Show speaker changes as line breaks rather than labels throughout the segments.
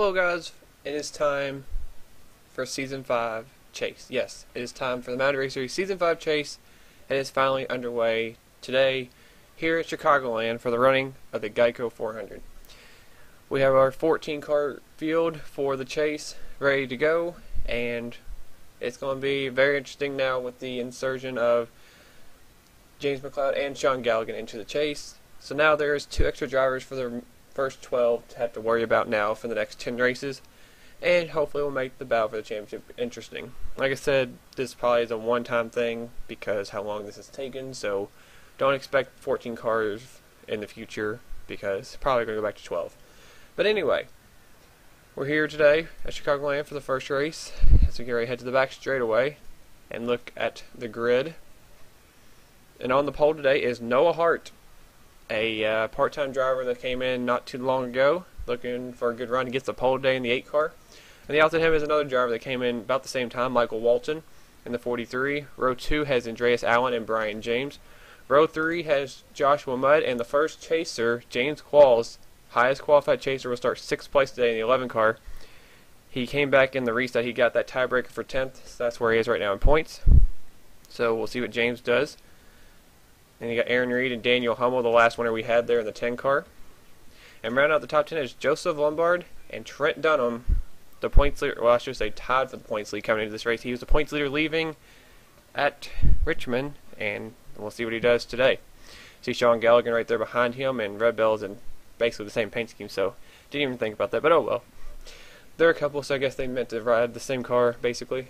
Hello guys, it is time for Season 5 Chase. Yes, it is time for the Mountain Race Series Season 5 Chase. It is finally underway today here at Chicagoland for the running of the Geico 400. We have our 14 car field for the chase ready to go, and it's going to be very interesting now with the insertion of James McLeod and Sean Galligan into the chase. So now there's 2 extra drivers for the first 12 to have to worry about now for the next 10 races, and hopefully we'll make the battle for the championship interesting. Like I said, this probably is a one-time thing because how long this has taken, so don't expect 14 cars in the future because it's probably going to go back to 12. But anyway, we're here today at Chicagoland for the first race as we get ready to head to the back straightaway and look at the grid. And on the pole today is Noah Hart, a part-time driver that came in not too long ago looking for a good run. He gets the pole today in the 8 car. And the outside of him is another driver that came in about the same time, Michael Walton, in the 43. Row 2 has Andreas Allen and Brian James. Row 3 has Joshua Mudd, and the first chaser, James Qualls, highest qualified chaser, will start 6th place today in the 11 car. He came back in the restart. He got that tiebreaker for 10th, so that's where he is right now in points. So we'll see what James does. And you got Aaron Reed and Daniel Hummel, the last winner we had there in the 10 car. And round out the top 10 is Joseph Lombard and Trent Dunham, the points leader. Well, I should say tied for the points lead coming into this race. He was the points leader leaving at Richmond, and we'll see what he does today. See Sean Galligan right there behind him, and Red Bell's in basically the same paint scheme, so didn't even think about that, but oh well. They're a couple, so I guess they meant to ride the same car, basically.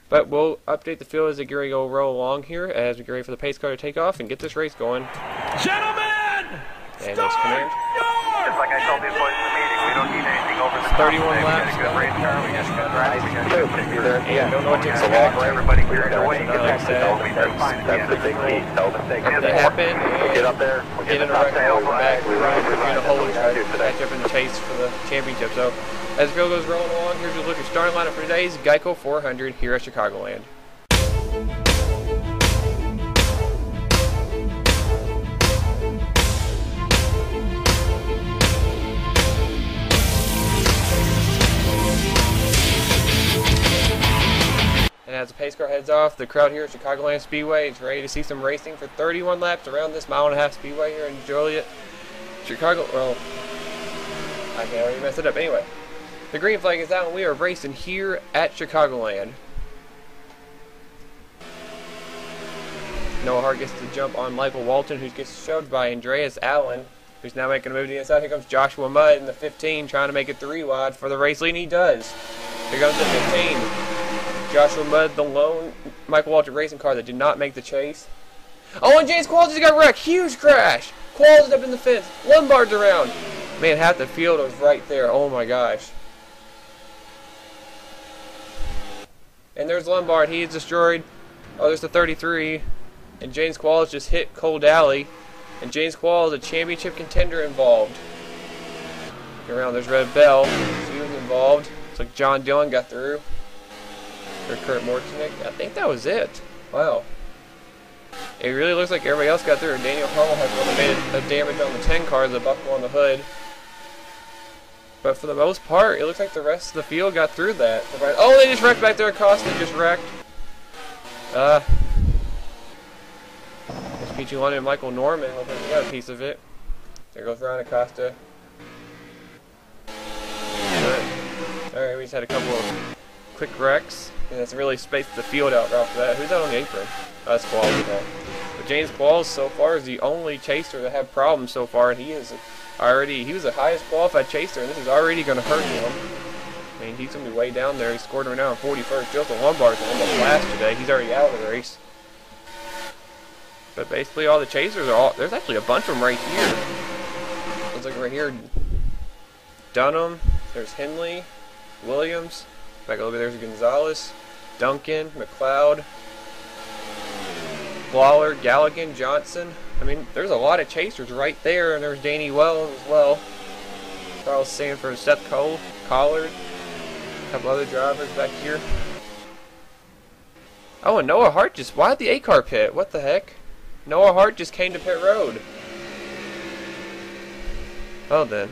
But we'll update the field as we get ready to go roll along here as we get ready for the pace car to take off and get this race going.
Gentlemen,
and let's come in.
Just like I told the employees in the meeting, we don't need anything over the
31 laps.
Yeah,
don't know what to
so
expect.
for everybody cleared away.
Like I said,
That's the big key. Tell them they
they happen.
get up there.
Get in a wreck, we're back. We're going to hold and try to catch up in the chase for the championship. So as the field goes rolling along, here's your look at starting lineup for today's Geico 400 here at Chicagoland. And as the pace car heads off, the crowd here at Chicagoland Speedway is ready to see some racing for 31 laps around this mile-and-a-half speedway here in Joliet, Chicago. Well, I can't already mess it up. Anyway, the green flag is out and we are racing here at Chicagoland. Noah Hart gets to jump on Michael Walton, who gets shoved by Andreas Allen, who's now making a move to the inside. Here comes Joshua Mudd in the 15, trying to make it 3 wide for the race lead, and he does. Here comes the 15. Joshua Mudd, the lone Michael Walton racing car that did not make the chase. Oh, and James Qualls just got wrecked. Huge crash. Qualls is up in the fence. Lombard's around. Man, half the field was right there. Oh my gosh. And there's Lombard. He is destroyed. Oh, there's the 33. And James Qualls just hit Cole Daly. And James Qualls, a championship contender, involved. Look around. There's Red Bell. He was involved. Looks like John Dillon got through. Or Kurt Mortonick. I think that was it. Wow. It really looks like everybody else got through. Daniel Hummel has really made a damage on the 10 car, the buckle on the hood. But for the most part, it looks like the rest of the field got through that. Oh, they just wrecked back there. Acosta just wrecked. There's Peachy London and Michael Norman. Looks like he got a piece of it. There goes Ryan Acosta. Alright, we just had a couple of quick wrecks. And that's really spaced the field out right after that. Who's out on the apron? That's Qualls. But James Qualls so far is the only chaser that had problems so far, and he was the highest qualified chaser, and this is already going to hurt him. I mean, he's going to be way down there. He scored right now in 41st. Joseph Lombard's almost last today. He's already out of the race. But basically all the chasers are all, there's actually a bunch of them right here. Looks like right here, Dunham, there's Henley, Williams, back a little bit, there's Gonzalez, Duncan, McLeod, Lawler, Galligan, Johnson. I mean, there's a lot of chasers right there, and there's Danny Wells as well. Charles Sanford, Seth Cole, Collard, a couple other drivers back here. Oh, and Noah Hart just, why the 8 car pit? What the heck? Noah Hart just came to pit road. Well then,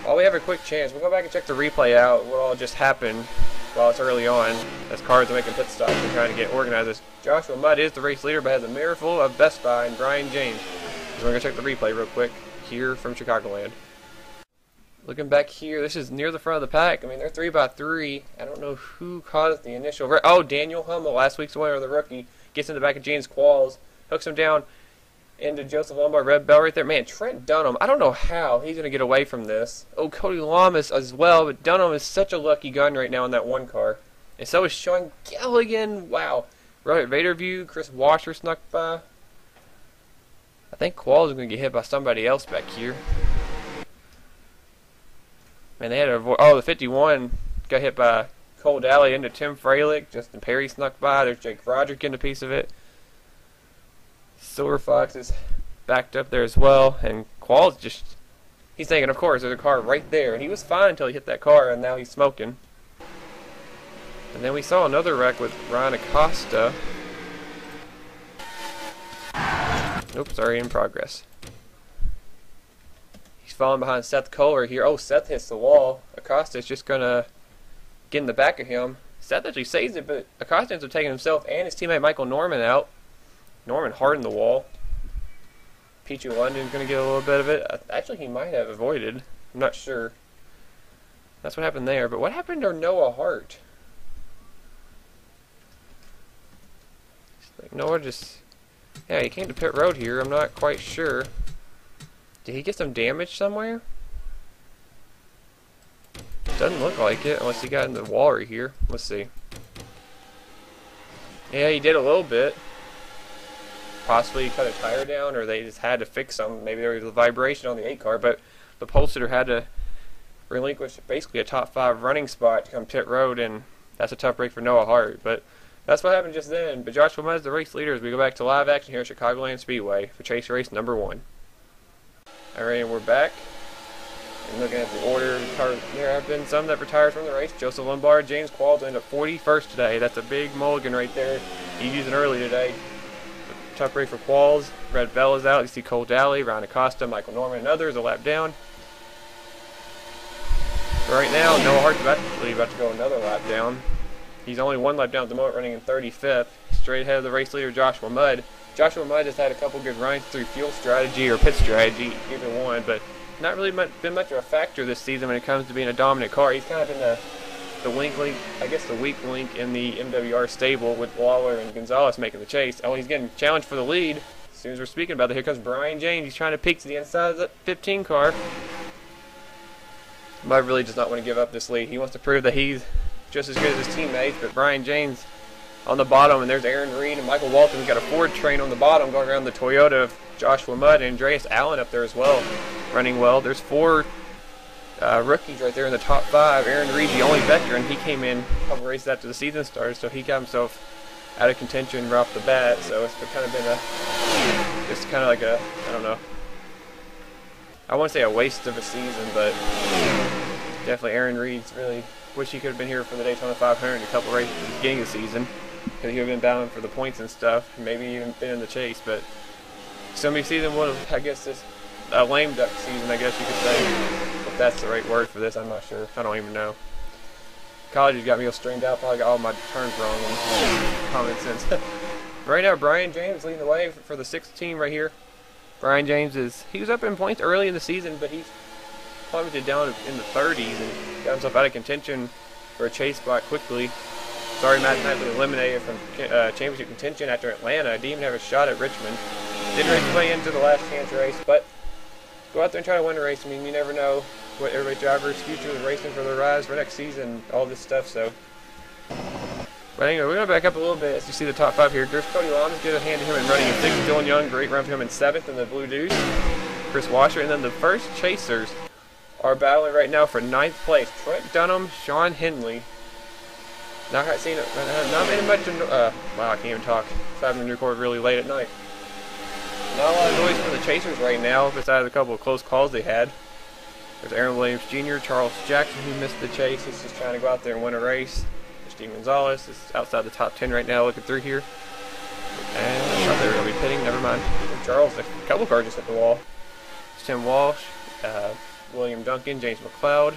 while we have a quick chance, we'll go back and check the replay out, what all just happened while it's early on, as cars are making pit stops and trying to get organized. As Joshua Mudd is the race leader, but has a mirror full of Best Buy and Brian James. So we're going to check the replay real quick here from Chicagoland. Looking back here, this is near the front of the pack. I mean, they're 3x3. I don't know who caused the initial... Oh, Daniel Hummel, last week's winner, the rookie, gets in the back of James Qualls, hooks him down into Joseph Lombard, Red Bell right there. Man, Trent Dunham, I don't know how he's going to get away from this. Oh, Cody Lamas as well, but Dunham is such a lucky gun right now in that one car. And so is Sean Gilligan. Wow. Robert Vaderview, Chris Washer snuck by. I think Qualls is going to get hit by somebody else back here. Man, they had to avoid... Oh, the 51 got hit by Cole Daly into Tim Freilich. Justin Perry snuck by. There's Jake Roderick getting a piece of it. Silver Fox is backed up there as well, and Qualls just, he's thinking, of course, there's a car right there, and he was fine until he hit that car, and now he's smoking. And then we saw another wreck with Ryan Acosta. Oops, sorry, in progress. He's falling behind Seth Kohler here. Oh, Seth hits the wall. Acosta's just going to get in the back of him. Seth actually saves it, but Acosta ends up taking himself and his teammate Michael Norman out. Norman hardened the wall. Peachy London's going to get a little bit of it. Actually, he might have avoided. I'm not sure. That's what happened there. But what happened to Noah Hart? Like Noah just... Yeah, he came to pit road here. I'm not quite sure. Did he get some damage somewhere? Doesn't look like it, unless he got in the wall right here. Let's see. Yeah, he did a little bit. Possibly cut a tire down, or they just had to fix some. Maybe there was a vibration on the 8 car, but the pole sitter had to relinquish basically a top 5 running spot to come pit road, and that's a tough break for Noah Hart. But that's what happened just then. But Joshua Mudd is the race leader as we go back to live action here at Chicagoland Speedway for chase race number 1. Alright, and we're back. And looking at the order, there have been some that retired from the race. Joseph Lombard, James Qualls ended up 41st today. That's a big mulligan right there. He's using early today. Tough break for Qualls. Red Bell is out. You see Cole Daly, Ryan Acosta, Michael Norman, and others a lap down. But right now, Noah Hart's about to go another lap down. He's only 1 lap down at the moment, running in 35th. Straight ahead of the race leader, Joshua Mudd. Joshua Mudd has had a couple good runs through fuel strategy or pit strategy, either one, but not really been much of a factor this season when it comes to being a dominant car. He's kind of been the weak link, I guess the weak link in the MWR stable with Lawler and Gonzalez making the chase. Oh, he's getting challenged for the lead. As soon as we're speaking about it, here comes Brian James. He's trying to peek to the inside of the 15 car. Mudd really does not want to give up this lead. He wants to prove that he's just as good as his teammates, but Brian James on the bottom, and there's Aaron Reed and Michael Walton. We've got a Ford train on the bottom going around the Toyota of Joshua Mudd, and Andreas Allen up there as well, running well. There's 4 rookies right there in the top 5. Aaron Reed, the only veteran, he came in a couple races after the season started, so he got himself out of contention right off the bat. So it's kind of been just kind of like a, I don't know, I won't say a waste of a season, but definitely Aaron Reed's really wish he could have been here for the Daytona 500 in a couple races at the beginning of the season, because he would have been battling for the points and stuff, maybe even been in the chase. But Sunday season was, I guess, this a lame duck season, I guess you could say. If that's the right word for this, I'm not sure. I don't even know. College has got me all strained out. Probably got all my terms wrong in common sense. Right now, Brian James leading the way for the 6th team right here. Brian James he was up in points early in the season, but he's plummeted down in the 30s and got himself out of contention for a chase spot quickly. Sorry, mathematically eliminated from championship contention after Atlanta. Didn't even have a shot at Richmond. Didn't race his way into the last chance race, but go out there and try to win a race. I mean, you never know what every driver's future is racing for their rise for next season, all this stuff, so. But anyway, we're going to back up a little bit as you see the top 5 here. There's Cody Lamas, good hand to him in running in 6th. Dylan Young, great run for him in 7th in the Blue Deuce. Chris Washer, and then the first chasers are battling right now for 9th place. Trent Dunham, Sean Henley. Not seen it. Not made much. Wow, I can't even talk. So having to record really late at night. Not a lot of noise from the chasers right now, besides a couple of close calls they had. There's Aaron Williams Jr., Charles Jackson, who missed the chase. He's just trying to go out there and win a race. There's Steve Gonzalez is outside the top 10 right now, looking through here. And I thought they were going to be pitting. Never mind. And Charles, a couple cars just hit the wall. There's Tim Walsh. William Duncan, James McLeod.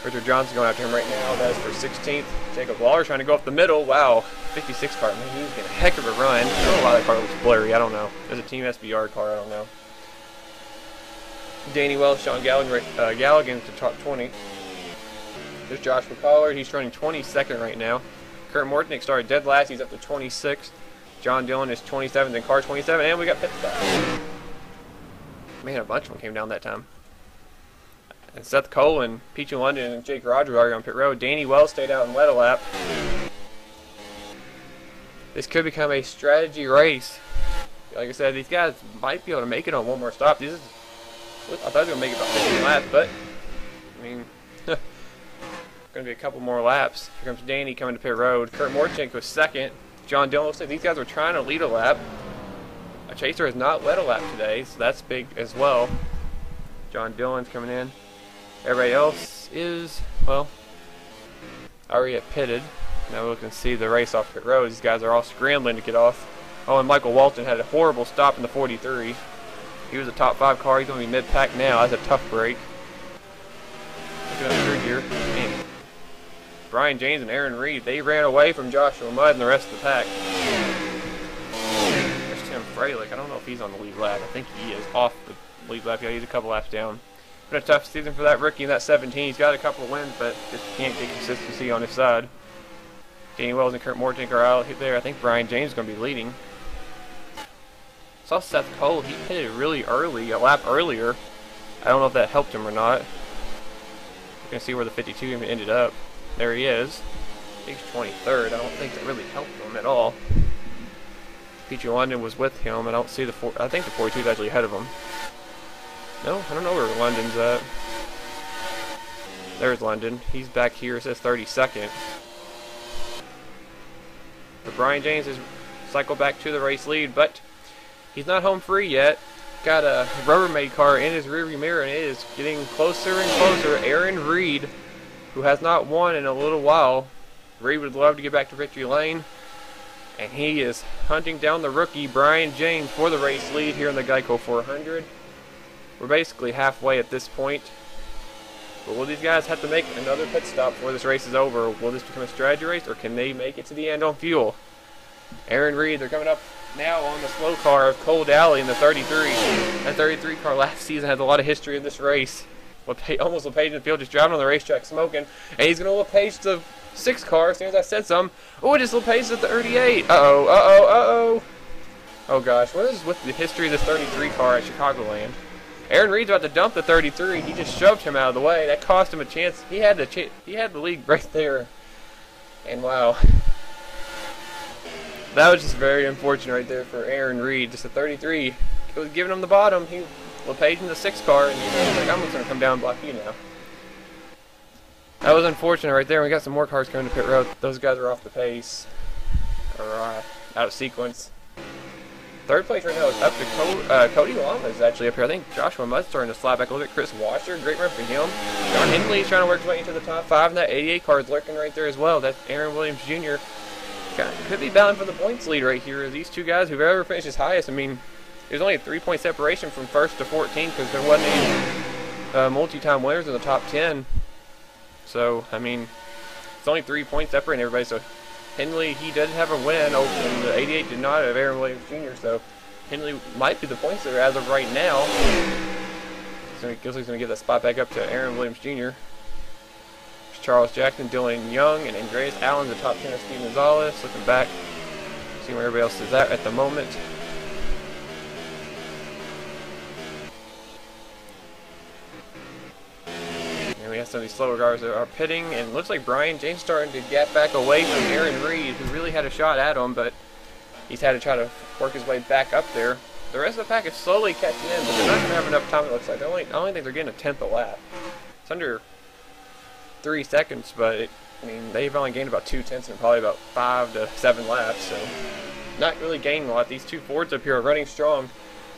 Richard Johnson going after him right now. That is for 16th. Jacob Lawler trying to go up the middle. Wow, 56 car. Man, he was getting a heck of a run. I don't know why that car looks blurry. I don't know. There's a Team SBR car. I don't know. Danny Wells, Sean Galligan to top 20. There's Joshua Collard. He's running 22nd right now. Kurt Mortnick started dead last. He's up to 26th. John Dillon is 27th in car 27. And we got pit stop. Man, a bunch of them came down that time. And Seth Cole and Peachy London and Jake Rogers are on pit road. Danny Wells stayed out and led a lap. This could become a strategy race. Like I said, these guys might be able to make it on one more stop. I thought they were going to make it about 15 laps, but, I mean, going to be a couple more laps. Here comes Danny coming to pit road. Kurt Morchenko was second. John Dillon looks like these guys were trying to lead a lap. A chaser has not led a lap today, so that's big as well. John Dillon's coming in. Everybody else is, well, already at pitted. Now we can see the race off pit road. These guys are all scrambling to get off. Oh, and Michael Walton had a horrible stop in the 43. He was a top 5 car. He's going to be mid-pack now. That's a tough break. Looking at third gear. Man. Brian James and Aaron Reed, they ran away from Joshua Mudd and the rest of the pack. There's Tim Freilich. I don't know if he's on the lead lap. I think he is off the lead lap. Yeah, he's a couple laps down. Been a tough season for that rookie in that 17. He's got a couple of wins, but just can't get consistency on his side. Danny Wells and Kurt Mortink are out there. I think Brian James is going to be leading. Saw Seth Cole. He pitted really early, a lap earlier. I don't know if that helped him or not. We're going to see where the 52 ended up. There he is. He's 23rd. I don't think that really helped him at all. Peachy London was with him. I don't see the I think the 42 is actually ahead of him. No, I don't know where London's at. There's London. He's back here. It says 32nd. But Brian James has cycled back to the race lead, but he's not home free yet. Got a Rubbermaid car in his rearview mirror, and it is getting closer and closer. Aaron Reed, who has not won in a little while. Reed would love to get back to victory lane, and he is hunting down the rookie Brian James for the race lead here in the Geico 400. We're basically halfway at this point. But will these guys have to make another pit stop before this race is over? Will this become a strategy race, or can they make it to the end on fuel? Aaron Reed, they're coming up now on the slow car of Cole Dally in the 33. That 33 car last season has a lot of history in this race. Almost LePage in the field just driving on the racetrack smoking. And he's going to LePage the 6 car as soon as I said something. Oh, it is LePage the 38. Uh-oh, uh-oh, uh-oh. Oh gosh, what is with the history of this 33 car at Chicagoland? Aaron Reed's about to dump the 33. He just shoved him out of the way. That cost him a chance. He had the lead right there. And wow. That was just very unfortunate right there for Aaron Reed. Just a 33. It was giving him the bottom. He LePage in the 6 car, and he was like, I'm just going to come down and block you now. That was unfortunate right there. We got some more cars coming to pit road. Those guys are off the pace. Or out of sequence. Third place right now is up to Cody Lama is actually up here. I think Joshua Mudd's starting to slide back a little bit. Chris Washer, great run for him. John Henley is trying to work his way into the top 5, and that 88 car is lurking right there as well. That's Aaron Williams Jr. Could be battling for the points lead right here. These two guys, whoever finishes highest, I mean, there's only a 3-point separation from 1st to 14 because there wasn't any multi-time winners in the top 10. So, I mean, it's only 3 points separating everybody. So, Henley, he did have a win, and the 88 did not of Aaron Williams Jr. So, Henley might be the points leader as of right now. So, he's going to give that spot back up to Aaron Williams Jr. Charles Jackson, Dylan Young, and Andreas Allen, the top 10 of Steve Gonzalez. Looking back, seeing where everybody else is at the moment. And we have some of these slower cars that are pitting, and it looks like Brian James starting to get back away from Aaron Reed, who really had a shot at him, but he's had to try to work his way back up there. The rest of the pack is slowly catching in, but they're not going to have enough time, it looks like. I only think they're getting a 10th a lap. It's under 3 seconds, but I mean, they've only gained about 2 tenths in probably about 5 to 7 laps, so not really gaining a lot. These two Fords up here are running strong.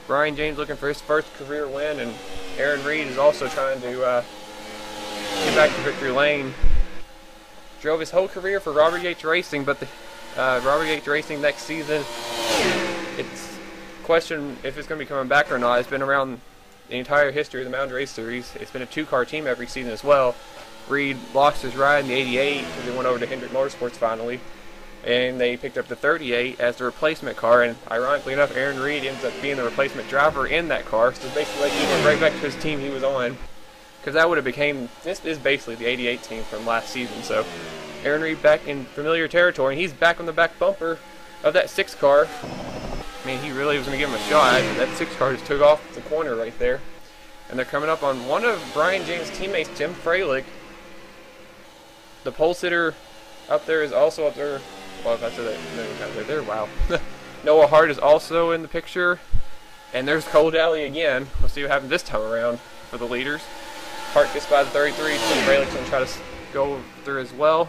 Brian James looking for his first career win, and Aaron Reed is also trying to get back to victory lane. Drove his whole career for Robert Yates Racing, but the Robert Yates Racing next season, it's question if it's going to be coming back or not. It's been around the entire history of the Mountain Race Series. It's been a 2-car team every season as well. Reed lost his ride in the 88 because they went over to Hendrick Motorsports finally, and they picked up the 38 as the replacement car, and ironically enough, Aaron Reed ends up being the replacement driver in that car, so basically he went right back to his team he was on, because that would have became, this is basically the 88 team from last season. So Aaron Reed back in familiar territory, and he's back on the back bumper of that 6 car. I mean, he really was going to give him a shot, but that 6 car just took off the corner right there. And they're coming up on one of Brian James' teammates, Tim Freilich. The pole sitter up there is also up there. Well, if I said that, they're there. Wow. Noah Hart is also in the picture. And there's Cole Daly again. We'll see what happens this time around for the leaders. Hart gets by the 33. Tim Freilich's going to try to go through as well.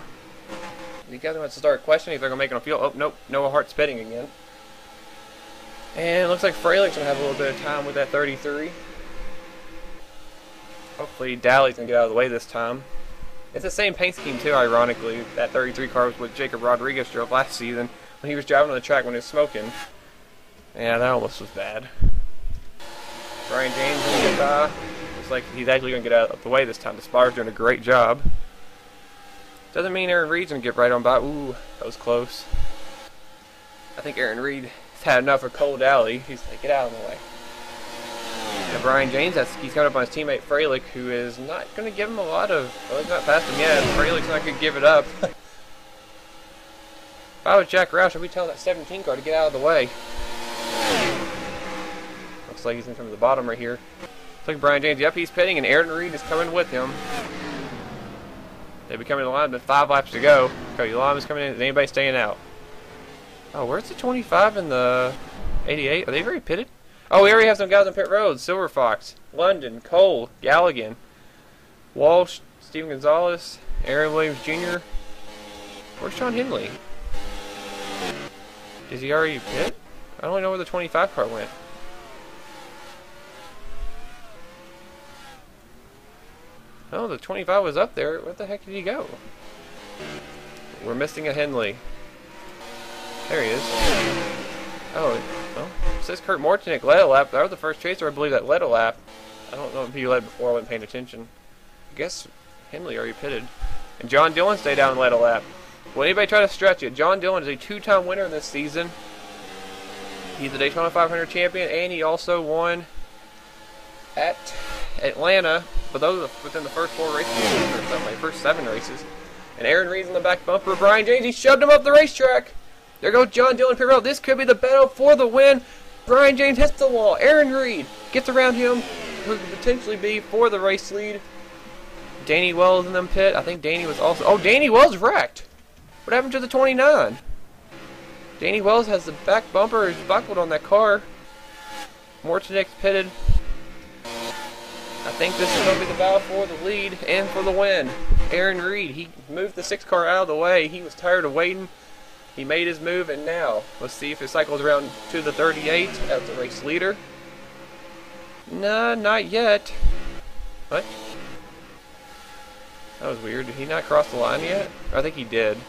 You guys want to start questioning if they're going to make it on field. Oh, nope. Noah Hart's pitting again. And it looks like Freilich's going to have a little bit of time with that 33. Hopefully Daly's going to get out of the way this time. It's the same paint scheme too, ironically. That 33 car was what Jacob Rodriguez drove last season when he was driving on the track when he was smoking. Yeah, that almost was bad. Brian James going to get by. Looks like he's actually going to get out of the way this time. The spotter's doing a great job. Doesn't mean Aaron Reed's going to get right on by. Ooh, that was close. I think Aaron Reed has had enough of Cole Daly. He's like, get out of the way. And Brian James, he's coming up on his teammate Freilich, who is not going to give him a lot of. Well, he's not past him yet. Freilich's not going to give it up. If I was Jack Roush, I'd be telling that 17 car to get out of the way. Looks like he's going to come to the bottom right here. Looks like Brian James, yep, he's pitting, and Aaron Reed is coming with him. They'll be coming to the line, but 5 laps to go. Cody Lime is coming in. Is anybody staying out? Oh, where's the 25 and the 88? Are they very pitted? Oh, we already have some guys on pit road. Silver Fox, London, Cole, Galligan, Walsh, Steven Gonzalez, Aaron Williams Jr. Where's Sean Henley? Is he already pit? I don't even know where the 25 car went. Oh, the 25 was up there. Where the heck did he go? We're missing a Henley. There he is. Oh, well, it says Kurt Mortonic led a lap. That was the first chaser, I believe, that led a lap. I don't know if he led before. I wasn't paying attention. I guess Henley already pitted. And John Dillon stayed down and led a lap. Will anybody try to stretch it? John Dillon is a 2-time winner this season. He's the Daytona 500 champion, and he also won at Atlanta, but those are within the first 4 races, or something, first 7 races. And Aaron Reed's in the back bumper. Brian James, he shoved him up the racetrack. There goes John Dillon pit road. This could be the battle for the win. Brian James hits the wall. Aaron Reed gets around him, who could potentially be for the race lead. Danny Wells in them pit. I think Danny was also. Oh, Danny Wells wrecked. What happened to the 29? Danny Wells has the back bumper is buckled on that car. Mortonic's pitted. I think this is going to be the battle for the lead and for the win. Aaron Reed, he moved the 6 car out of the way. He was tired of waiting. He made his move, and now let's see if it cycles around to the 38 as the race leader. Nah, not yet. What? That was weird. Did he not cross the line yet? I think he did.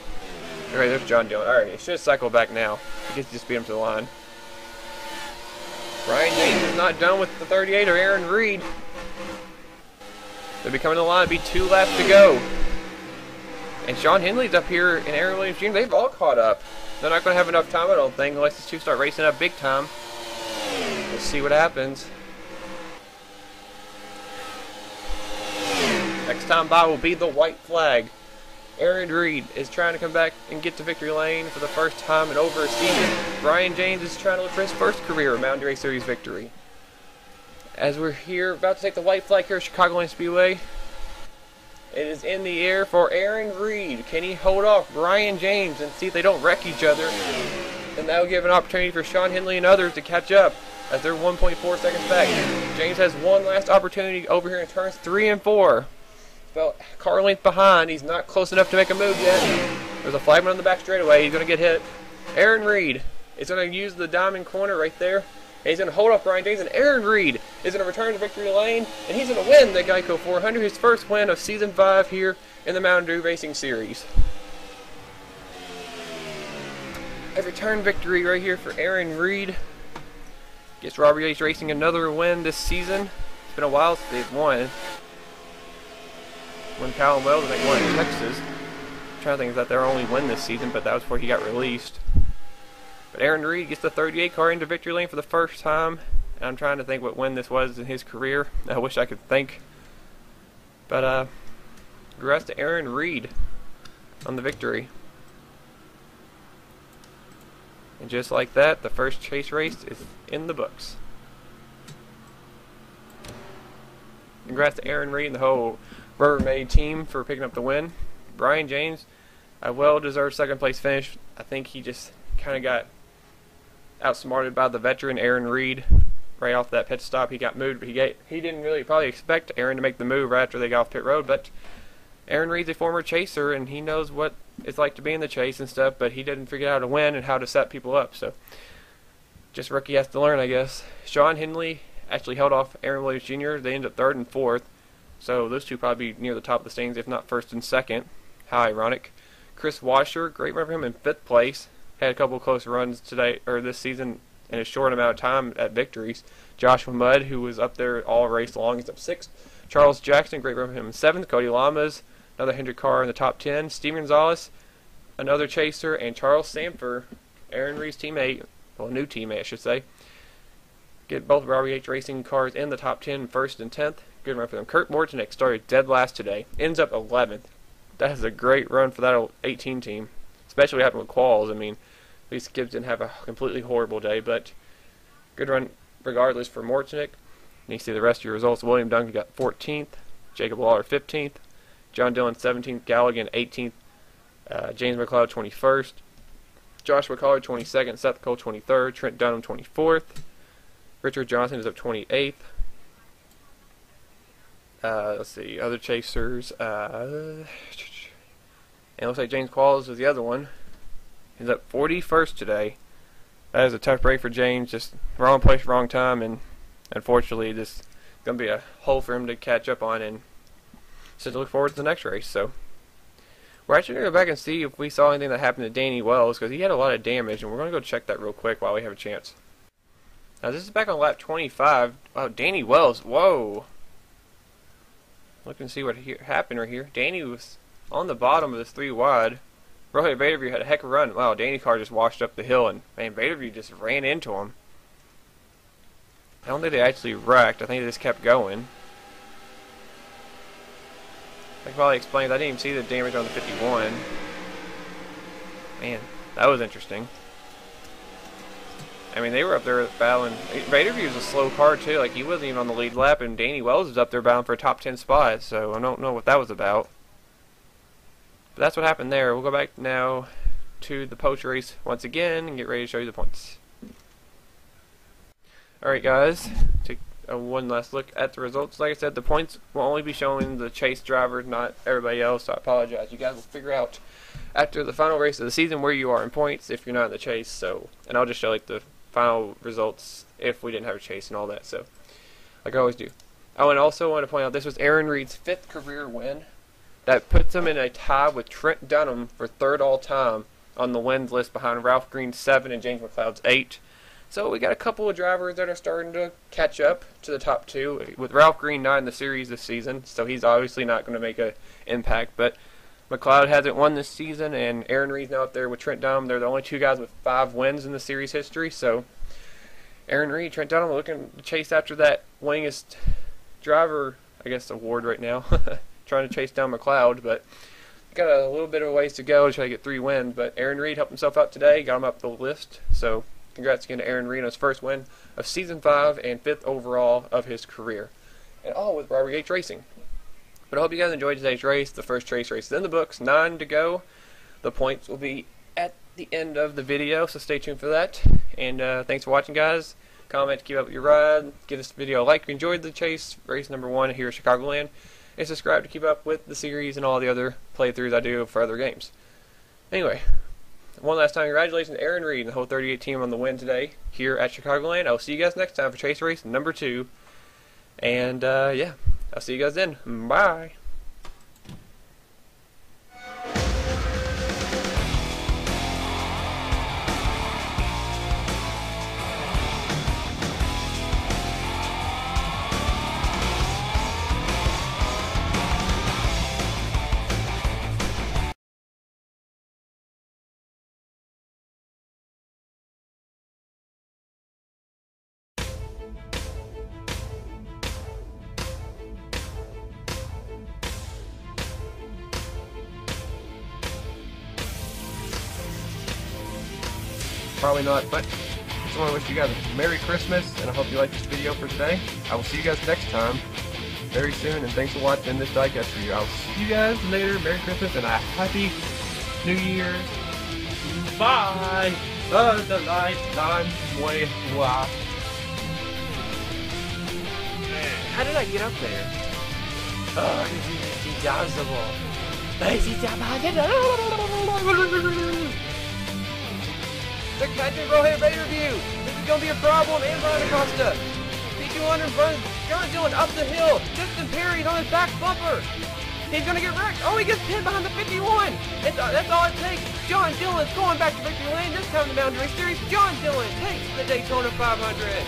Alright, there's John Dillon. Alright, he should cycle back now. He gets to just beat him to the line. Brian James is not done with the 38 or Aaron Reed. They'll be coming to the line. It'll be 2 laps to go. And Sean Henley's up here and Aaron Williams Jr. They've all caught up. They're not going to have enough time, I don't think, unless these 2 start racing up big time. We'll see what happens. Next time by will be the white flag. Aaron Reed is trying to come back and get to victory lane for the first time in over a season. Brian James is trying to look for his first career Mountain Race Series victory. As we're here, about to take the white flag here at Chicagoland Speedway. It is in the air for Aaron Reed. Can he hold off Brian James and see if they don't wreck each other? And that will give an opportunity for Sean Henley and others to catch up as they're 1.4 seconds back. James has one last opportunity over here in turns 3 and 4. About car length behind. He's not close enough to make a move yet. There's a flagman on the back straightaway. He's going to get hit. Aaron Reed is going to use the diamond corner right there. And he's going to hold off Brian James, and Aaron Reed is going to return to victory lane, and he's going to win the Geico 400, his first win of Season 5 here in the Mountain Dew Racing Series. A return victory right here for Aaron Reed. Gets Robert Yates Racing another win this season, It's been a while since they've won. When Callum Wells, I think, won in Texas. I'm trying to think if that their only win this season, but that was before he got released. But Aaron Reed gets the 38 car into victory lane for the first time. And I'm trying to think what win this was in his career. I wish I could think. But, congrats to Aaron Reed on the victory. And just like that, the first chase race is in the books. Congrats to Aaron Reed and the whole Rubbermaid team for picking up the win. Brian James, a well-deserved second place finish. I think he just kind of got outsmarted by the veteran Aaron Reed right off that pit stop. He got moved, but he didn't really probably expect Aaron to make the move right after they got off pit road. But Aaron Reed's a former chaser, and he knows what it's like to be in the chase and stuff, but he didn't figure out how to win and how to set people up. So just rookie has to learn, I guess. Sean Henley actually held off Aaron Williams Jr. They ended up 3rd and 4th. So those two probably be near the top of the standings, if not 1st and 2nd. How ironic. Chris Washer, great run for him in 5th place. Had a couple close runs today or this season in a short amount of time at victories. Joshua Mudd, who was up there all race long, is up 6th. Charles Jackson, great run for him in 7th. Cody Lamas, another Hendrick car in the top 10. Steve Gonzalez, another chaser, and Charles Sanford, Aaron Reed's teammate, well, new teammate, I should say. Get both Robert H. Racing cars in the top 10, 1st and 10th. Good run for them. Kurt Mortonick started dead last today. Ends up 11th. That is a great run for that 18 team. Especially what happened with quals. I mean, at least Gibbs didn't have a completely horrible day, but good run regardless for Mortonick. And you see the rest of your results. William Duncan got 14th. Jacob Lawler 15th. John Dillon 17th. Galligan 18th. James McLeod 21st. Joshua Collard 22nd. Seth Cole 23rd. Trent Dunham 24th. Richard Johnson is up 28th. Let's see, other chasers. And it looks like James Qualls was the other one. He's up 41st today. That is a tough break for James. Just wrong place, wrong time, and unfortunately, this is going to be a hole for him to catch up on. And so to look forward to the next race. So we're actually going to go back and see if we saw anything that happened to Danny Wells, because he had a lot of damage, and we're going to go check that real quick while we have a chance. Now this is back on lap 25. Wow, Danny Wells. Whoa. Look and see what happened right here. Danny was on the bottom of this 3 wide. Rohit Vaderview had a heck of a run. Wow, Danny's car just washed up the hill, and man, Vaderview just ran into him. I don't think they actually wrecked. I think they just kept going. I can probably explain. I didn't even see the damage on the 51. Man, that was interesting. I mean, they were up there battling. Vaderview was a slow car, too. Like, he wasn't even on the lead lap, and Danny Wells was up there battling for a top 10 spot, so I don't know what that was about. But that's what happened there. We'll go back now to the post race once again and get ready to show you the points. Alright, guys. Take one last look at the results. Like I said, the points will only be showing the chase drivers, not everybody else, so I apologize. You guys will figure out after the final race of the season where you are in points if you're not in the chase. So, and I'll just show like the final results if we didn't have a chase and all that, so like I always do. Oh, and also want to point out this was Aaron Reed's 5th career win. That puts him in a tie with Trent Dunham for 3rd all time on the wins list behind Ralph Green's 7 and James McLeod's 8. So we got a couple of drivers that are starting to catch up to the top 2, with Ralph Green not in the series this season, so he's obviously not going to make an impact, but McLeod hasn't won this season, and Aaron Reed's now up there with Trent Dunham. They're the only 2 guys with 5 wins in the series history, so Aaron Reed, Trent Dunham looking to chase after that winningest driver, I guess, award right now. Trying to chase down McLeod, but got a little bit of a ways to go to try to get 3 wins, but Aaron Reed helped himself out today, got him up the list, so congrats again to Aaron Reed on his first win of Season 5 and 5th overall of his career, and all with Robert H. Racing. But I hope you guys enjoyed today's race. The first chase race is in the books, 9 to go. The points will be at the end of the video, so stay tuned for that. And thanks for watching, guys. Comment to keep up with your ride. Give this video a like if you enjoyed the chase, race number 1 here at Chicagoland. And subscribe to keep up with the series and all the other playthroughs I do for other games. Anyway, one last time, congratulations to Aaron Reed and the whole 38 team on the win today here at Chicagoland. I will see you guys next time for chase race number 2. And yeah. I'll see you guys then. Bye. probably not, but I just want to wish you guys a Merry Christmas, and I hope you like this video for today. I will see you guys next time very soon, and thanks for watching this diecast review. I will see you guys later. Merry Christmas and a Happy New Year's. Bye! The lifetime way. Wow. How did I get up there? Oh, this is impossible. The Captain Rohit Ray review. This is gonna be a problem. And Brian Acosta. P200 runs John Dillon up the hill. Justin Perry's on his back bumper. He's gonna get wrecked. Oh, he gets pinned behind the 51. That's all it takes. John Dillon's going back to victory lane. This time in the Mountain Race Series, John Dillon takes the Daytona 500.